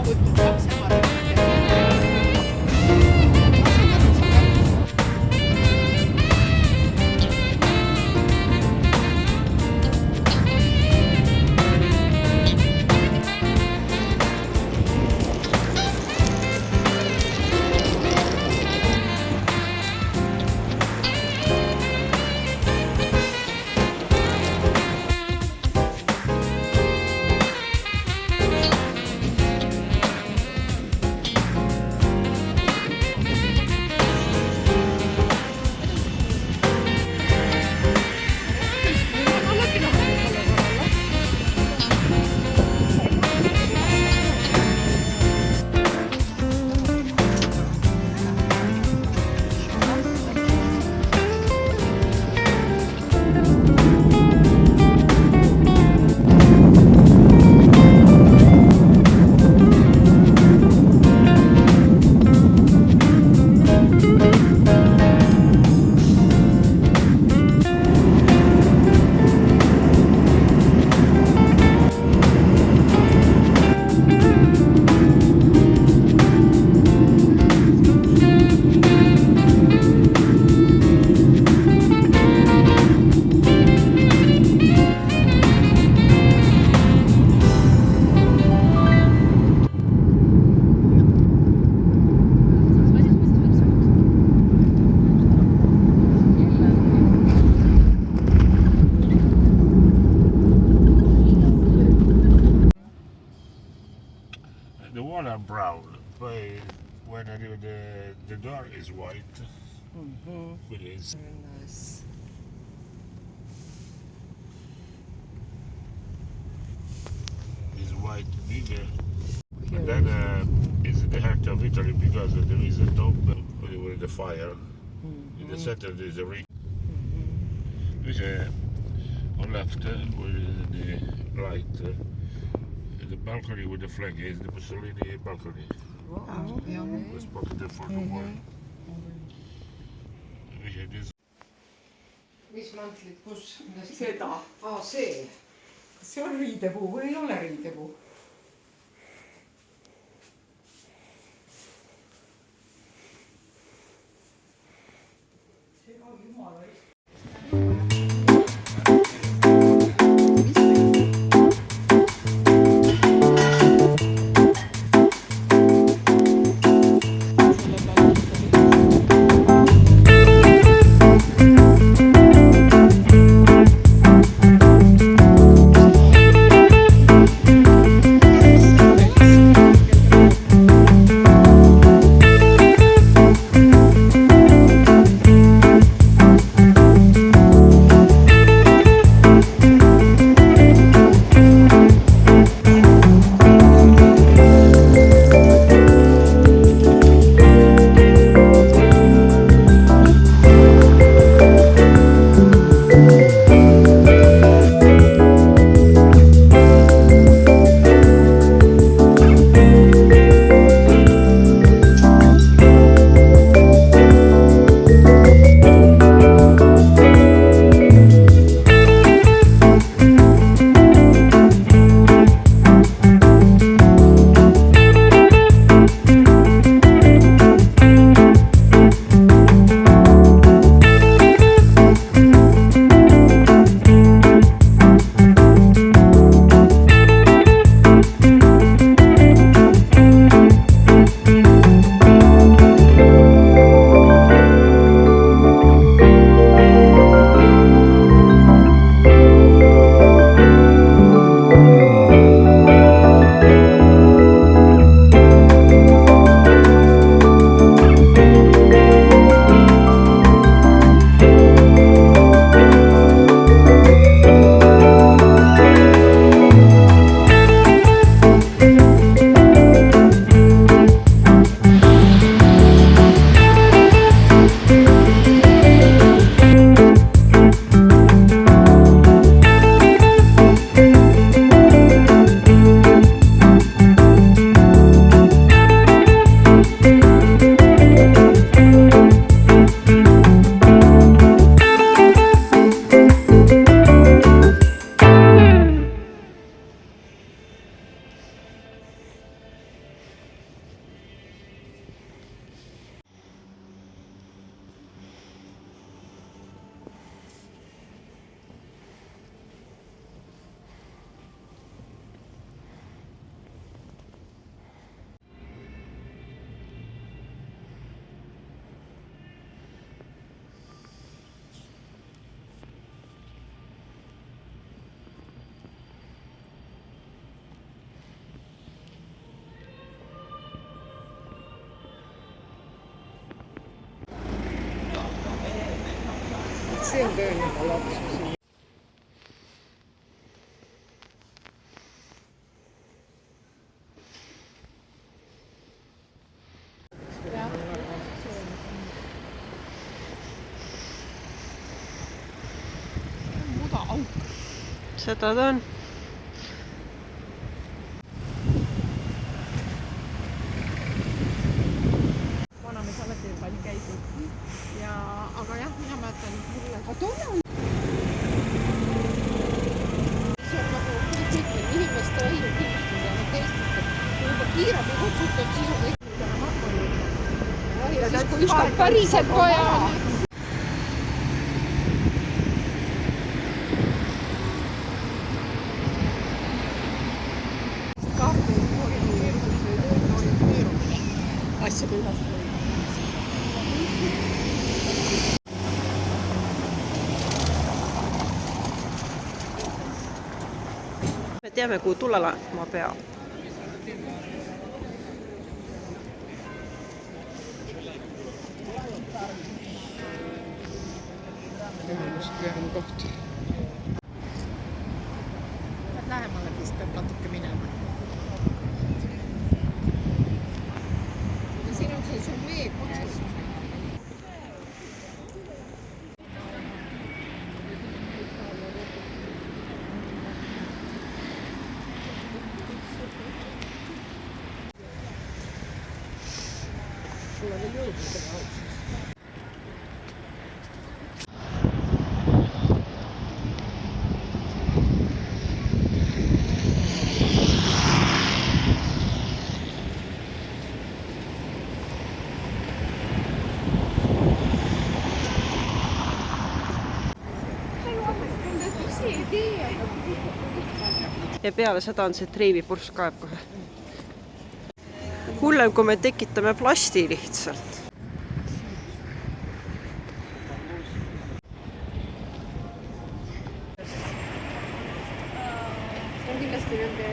võtnud 2 ema. The wall are brown, but when I do the door is white. It is. Very nice. Is white bigger. Here Then is the heart of Italy because there is a tomb with the fire. In the center there is a ring. Which on left with the right. The balcony with the flag is the Mussolini balcony. Wow. Was pocketed for the war. Which it is. mis mantlit, kus? Seda. Aa, see. Kas see on riidepuu või ei ole riidepuu? See on jumala eest. see on ka juba lapsus. Seda ta on. Vanamees alati on palju käinud. Ja, aga jah, mina mäletan mulle. Aga tolle on. See on nagu kõik inimeste õigu kindlustada ja nad teistavad. Kui juba kiirabi kutsutad, siis on kõik täna makvanud. Ja siis kui ükskord päriselt vaja on. Asjade ühes. Me teame, kuhu tulema peab. Pean koht. Lähemale vist peab natuke minema. Ja siin on see sumee otsast. Sulla veel jõudnud seda otsast. Ja peale seda on see triivipursk kaeb kohe. Hullem, kui me tekitame plasti lihtsalt. See on kindlasti nende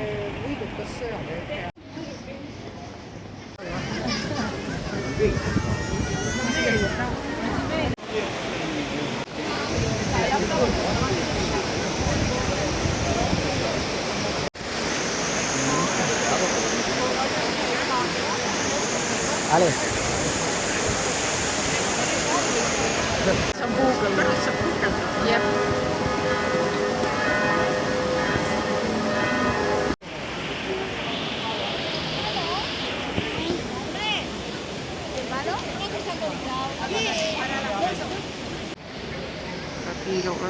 võidukas sõjaväe. Saab Google, pärast saab Google. Jep. Kiiluga.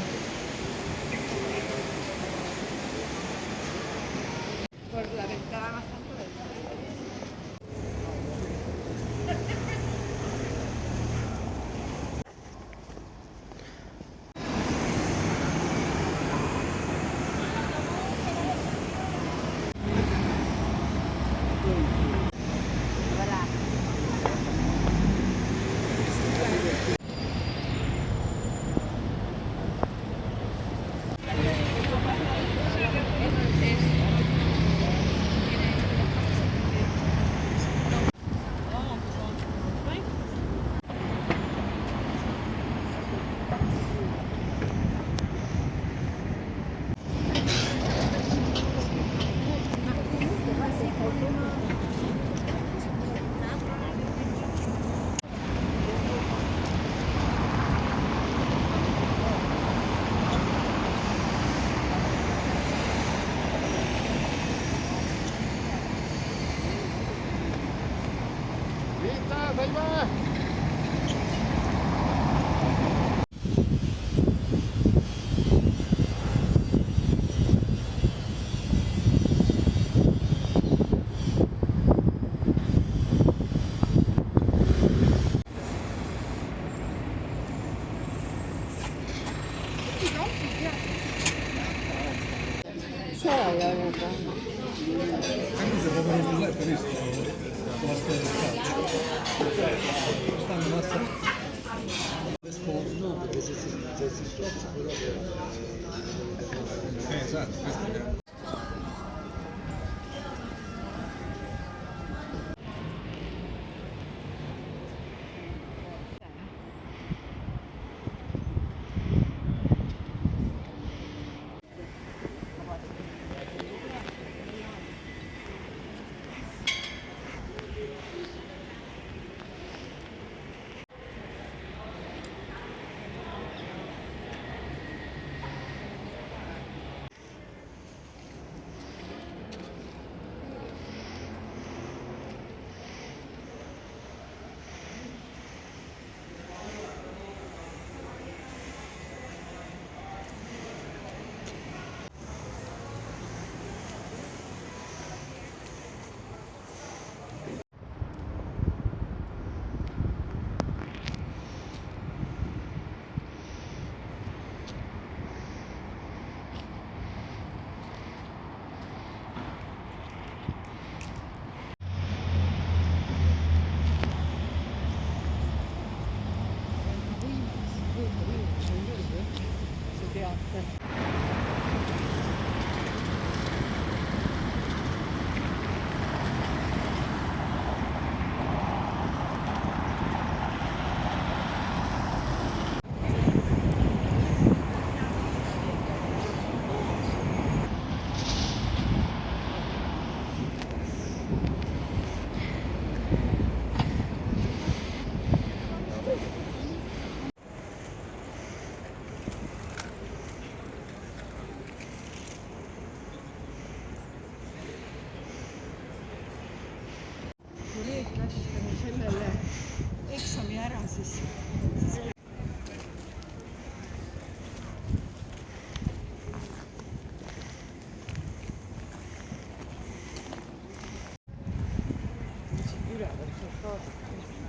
üleval saab kaasata.